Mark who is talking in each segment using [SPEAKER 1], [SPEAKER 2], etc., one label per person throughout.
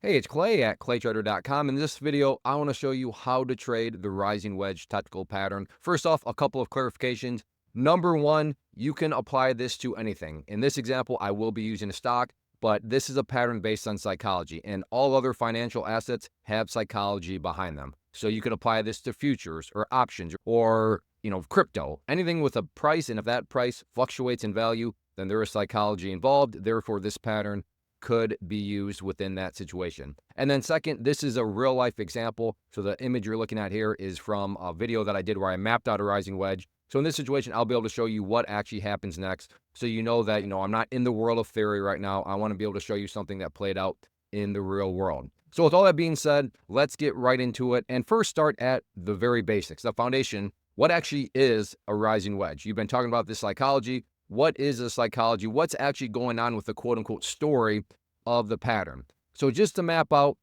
[SPEAKER 1] Hey, it's Clay at claytrader.com. In this video, I want to show you how to trade the Rising Wedge technical pattern. First off, a couple of clarifications. Number one, you can apply this to anything. In this example, I will be using a stock, but this is a pattern based on psychology, and all other financial assets have psychology behind them. So you could apply this to futures or options or, crypto, anything with a price, and if that price fluctuates in value, then there is psychology involved. Therefore, this pattern could be used within that situation. And then second, this is a real life example. So the image you're looking at here is from a video that I did where I mapped out a rising wedge. So in this situation, I'll be able to show you what actually happens next. So you know that, I'm not in the world of theory right now. I want to be able to show you something that played out in the real world. So with all that being said, let's get right into it. And first start at the very basics, the foundation. What actually is a rising wedge? You've been talking about this psychology. What is the psychology? What's actually going on with the quote unquote story of the pattern? So just to map out,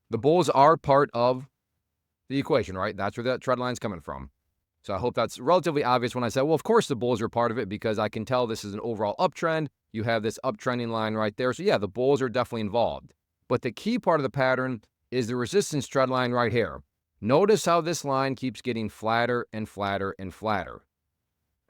[SPEAKER 1] the bulls are part of the equation, right? That's where that trend line's coming from. So I hope that's relatively obvious when I say, well, of course the bulls are part of it because I can tell this is an overall uptrend. You have this uptrending line right there. So yeah, the bulls are definitely involved. But the key part of the pattern is the resistance trend line right here. Notice how this line keeps getting flatter and flatter and flatter.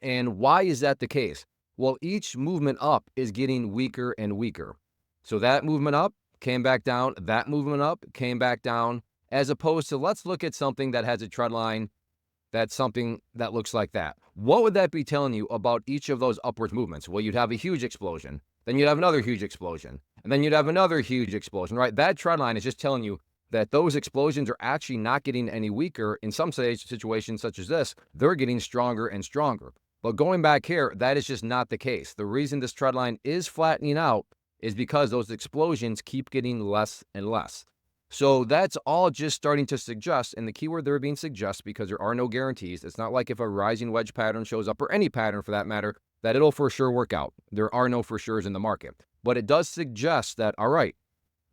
[SPEAKER 1] And why is that the case? Well, each movement up is getting weaker and weaker. So that movement up came back down, that movement up came back down, as opposed to let's look at something that has a trend line that's something that looks like that. What would that be telling you about each of those upwards movements? Well, you'd have a huge explosion, then you'd have another huge explosion, and then you'd have another huge explosion, right? That trend line is just telling you that those explosions are actually not getting any weaker. In some situations such as this, they're getting stronger and stronger. But going back here, that is just not the case. The reason this trend line is flattening out is because those explosions keep getting less and less. So that's all just starting to suggest, and the keyword there being suggest because there are no guarantees. It's not like if a rising wedge pattern shows up, or any pattern for that matter, that it'll for sure work out. There are no for sures in the market. But it does suggest that, all right,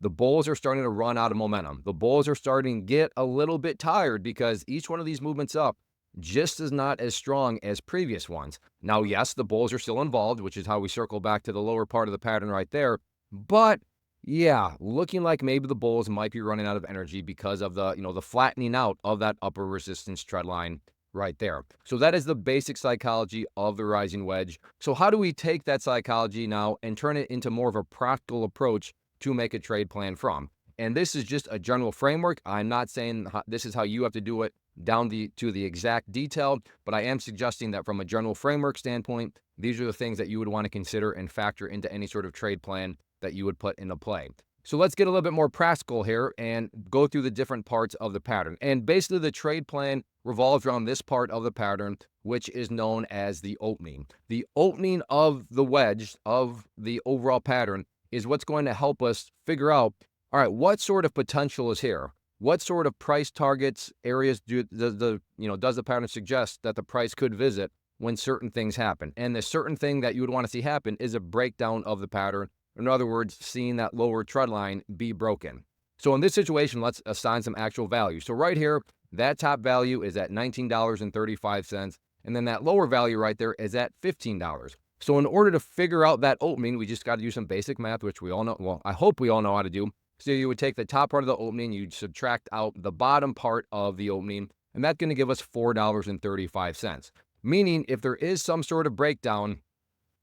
[SPEAKER 1] the bulls are starting to run out of momentum. The bulls are starting to get a little bit tired because each one of these movements up just is not as strong as previous ones. Now, yes, the bulls are still involved, which is how we circle back to the lower part of the pattern right there. But yeah, looking like maybe the bulls might be running out of energy because of the, the flattening out of that upper resistance trend line right there. So that is the basic psychology of the rising wedge. So how do we take that psychology now and turn it into more of a practical approach to make a trade plan from? And this is just a general framework. I'm not saying this is how you have to do it down to the exact detail, but I am suggesting that from a general framework standpoint, these are the things that you would want to consider and factor into any sort of trade plan that you would put into play. So let's get a little bit more practical here and go through the different parts of the pattern. And basically the trade plan revolves around this part of the pattern, which is known as the opening. The opening of the wedge of the overall pattern is what's going to help us figure out, all right, what sort of potential is here? What sort of price targets, areas does the pattern suggest that the price could visit when certain things happen? And the certain thing that you would want to see happen is a breakdown of the pattern. In other words, seeing that lower trend line be broken. So in this situation, let's assign some actual value. So right here, that top value is at $19.35. And then that lower value right there is at $15. So in order to figure out that opening, we just got to do some basic math, which we all know. Well, I hope we all know how to do. So you would take the top part of the opening, you'd subtract out the bottom part of the opening, and that's going to give us $4.35. Meaning if there is some sort of breakdown,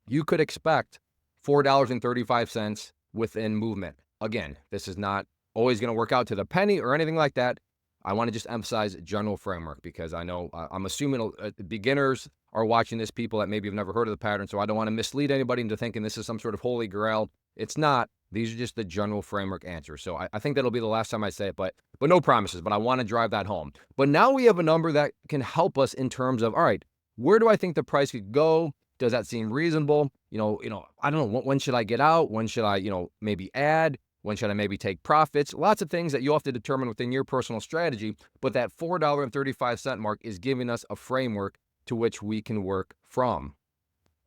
[SPEAKER 1] you could expect $4.35 within movement. Again, this is not always going to work out to the penny or anything like that. I want to just emphasize general framework because I know I'm assuming beginners are watching this, people that maybe have never heard of the pattern, so I don't want to mislead anybody into thinking this is some sort of holy grail. It's not. These are just the general framework answers. So I think that'll be the last time I say it, but no promises, but I want to drive that home. But now we have a number that can help us in terms of, all right, where do I think the price could go? Does that seem reasonable? I don't know, when should I get out? When should I, maybe add? When should I maybe take profits? Lots of things that you'll have to determine within your personal strategy, but that $4.35 mark is giving us a framework to which we can work from.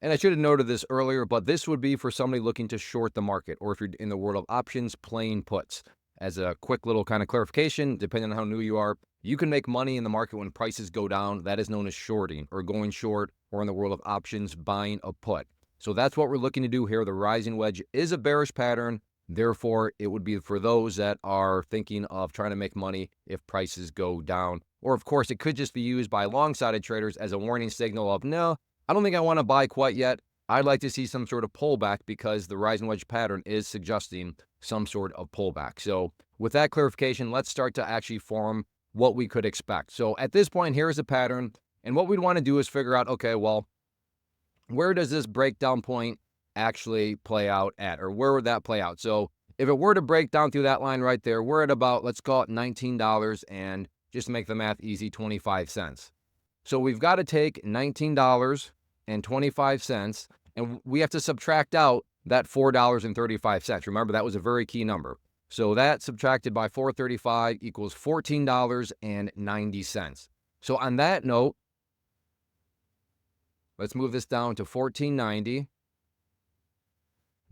[SPEAKER 1] And I should have noted this earlier, but this would be for somebody looking to short the market, or if you're in the world of options, playing puts. As a quick little kind of clarification, depending on how new you are, you can make money in the market when prices go down. That is known as shorting or going short, or in the world of options, buying a put. So that's what we're looking to do here. The rising wedge is a bearish pattern. Therefore, it would be for those that are thinking of trying to make money if prices go down. Or, of course, it could just be used by long-sided traders as a warning signal of, no, I don't think I want to buy quite yet. I'd like to see some sort of pullback because the rising wedge pattern is suggesting some sort of pullback. So with that clarification, let's start to actually form what we could expect. So at this point, here's a pattern. And what we'd want to do is figure out, okay, well, where does this breakdown point actually play out at, or where would that play out? So if it were to break down through that line right there, we're at about, let's call it $19, and just to make the math easy, 25 cents. So we've got to take $19.25, and we have to subtract out that $4.35. Remember, that was a very key number. So that subtracted by 435 equals $14.90. So on that note, let's move this down to $14.90.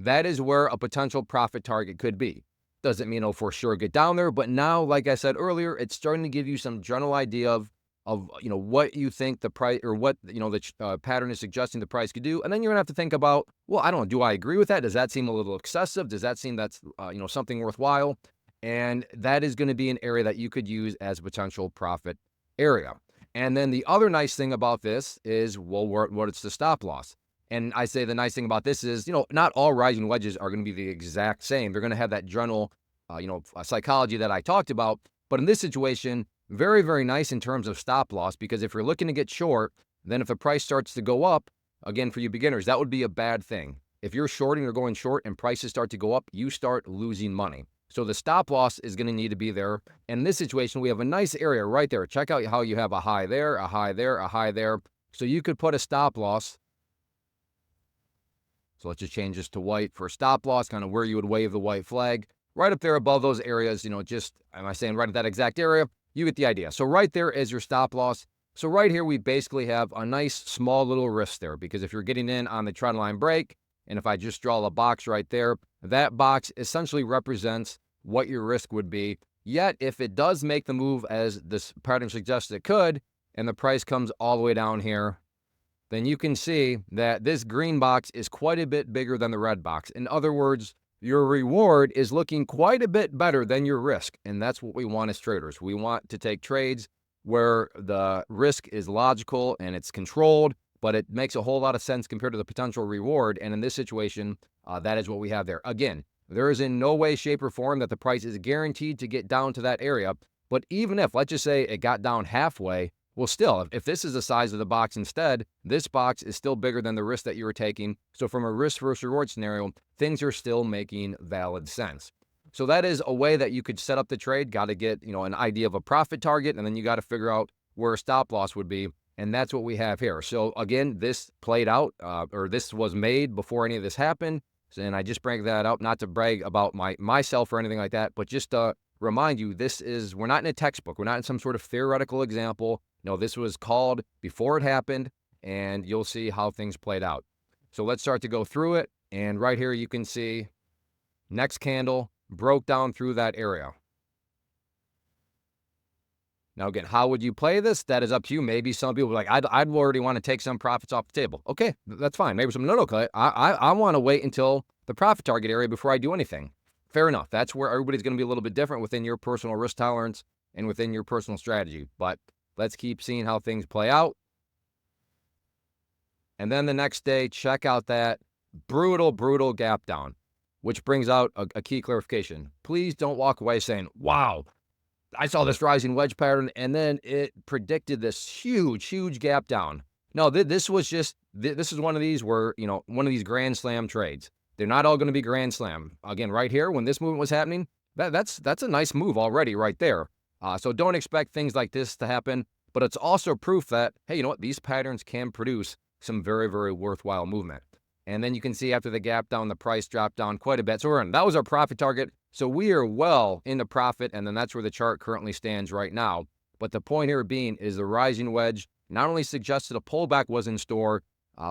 [SPEAKER 1] That is where a potential profit target could be. Doesn't mean it'll for sure get down there, but now, like I said earlier, it's starting to give you some general idea of what you think the price, or what the pattern is suggesting the price could do. And then you're gonna have to think about, well, I don't know, do I agree with that? Does that seem a little excessive? Does that seem that's something worthwhile? And that is going to be an area that you could use as a potential profit area. And then the other nice thing about this is, well, what's the stop loss? And I say the nice thing about this is, not all rising wedges are going to be the exact same. They're going to have that general, psychology that I talked about. But in this situation, very, very nice in terms of stop loss, because if you're looking to get short, then if the price starts to go up, again, for you beginners, that would be a bad thing. If you're shorting or going short and prices start to go up, you start losing money. So the stop loss is going to need to be there. In this situation, we have a nice area right there. Check out how you have a high there, a high there, a high there. So you could put a stop loss. So let's just change this to white for stop loss, kind of where you would wave the white flag. Right up there above those areas, just, am I saying right at that exact area? You get the idea. So right there is your stop loss. So right here, we basically have a nice small little risk there, because if you're getting in on the trend line break, and if I just draw a box right there, that box essentially represents what your risk would be. Yet, if it does make the move as this pattern suggests it could, and the price comes all the way down here, then you can see that this green box is quite a bit bigger than the red box. In other words, your reward is looking quite a bit better than your risk. And that's what we want as traders. We want to take trades where the risk is logical and it's controlled, but it makes a whole lot of sense compared to the potential reward. And in this situation, that is what we have there. Again, there is in no way, shape, or form that the price is guaranteed to get down to that area. But even if, let's just say it got down halfway, well, still, if this is the size of the box instead, this box is still bigger than the risk that you were taking. So from a risk versus reward scenario, things are still making valid sense. So that is a way that you could set up the trade. Got to get, an idea of a profit target, and then you got to figure out where a stop loss would be. And that's what we have here. So again, this played out, or this was made before any of this happened. And I just bring that up, not to brag about myself or anything like that, but just to remind you, we're not in a textbook. We're not in some sort of theoretical example. No, this was called before it happened, and you'll see how things played out. So let's start to go through it. And right here, you can see next candle broke down through that area. Now, again, how would you play this? That is up to you. Maybe some people are like, I'd already want to take some profits off the table. Okay, that's fine. Maybe some, no, I want to wait until the profit target area before I do anything. Fair enough. That's where everybody's going to be a little bit different within your personal risk tolerance and within your personal strategy. But let's keep seeing how things play out. And then the next day, check out that brutal, brutal gap down, which brings out a key clarification. Please don't walk away saying, wow, I saw this rising wedge pattern, and then it predicted this huge, huge gap down. No, this is one of these where, one of these grand slam trades. They're not all going to be grand slam. Again, right here, when this movement was happening, that's a nice move already right there. So don't expect things like this to happen, but it's also proof that, hey, you know what? These patterns can produce some very, very worthwhile movement. And then you can see after the gap down, the price dropped down quite a bit. So that was our profit target. So we are well into profit, and then that's where the chart currently stands right now. But the point here being is the rising wedge not only suggested a pullback was in store,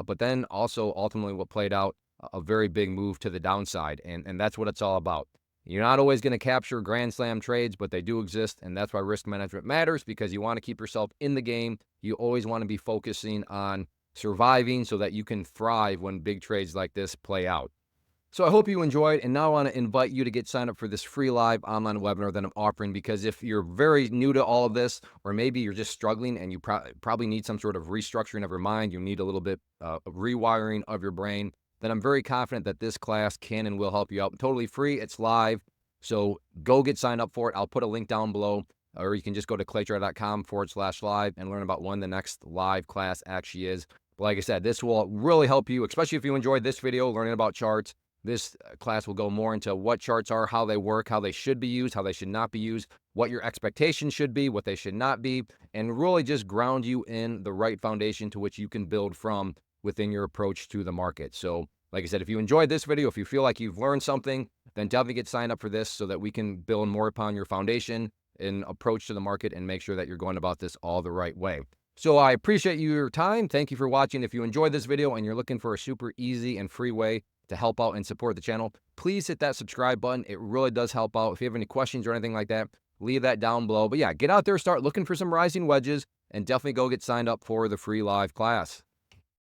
[SPEAKER 1] but then also ultimately what played out, a very big move to the downside. And that's what it's all about. You're not always going to capture grand slam trades, but they do exist, and that's why risk management matters, because you want to keep yourself in the game. You always want to be focusing on surviving so that you can thrive when big trades like this play out. So I hope you enjoyed, and now I want to invite you to get signed up for this free live online webinar that I'm offering, because if you're very new to all of this, or maybe you're just struggling and you probably need some sort of restructuring of your mind, you need a little bit of rewiring of your brain, then I'm very confident that this class can and will help you out. Totally free. It's live. So go get signed up for it. I'll put a link down below, or you can just go to claytrader.com/live and learn about when the next live class actually is. But like I said, this will really help you, especially if you enjoyed this video, learning about charts. This class will go more into what charts are, how they work, how they should be used, how they should not be used, what your expectations should be, what they should not be, and really just ground you in the right foundation to which you can build from within your approach to the market. So, like I said, if you enjoyed this video, if you feel like you've learned something, then definitely get signed up for this so that we can build more upon your foundation and approach to the market and make sure that you're going about this all the right way. So I appreciate your time. Thank you for watching. If you enjoyed this video and you're looking for a super easy and free way to help out and support the channel, please hit that subscribe button. It really does help out. If you have any questions or anything like that, leave that down below. But yeah, get out there, start looking for some rising wedges, and definitely go get signed up for the free live class.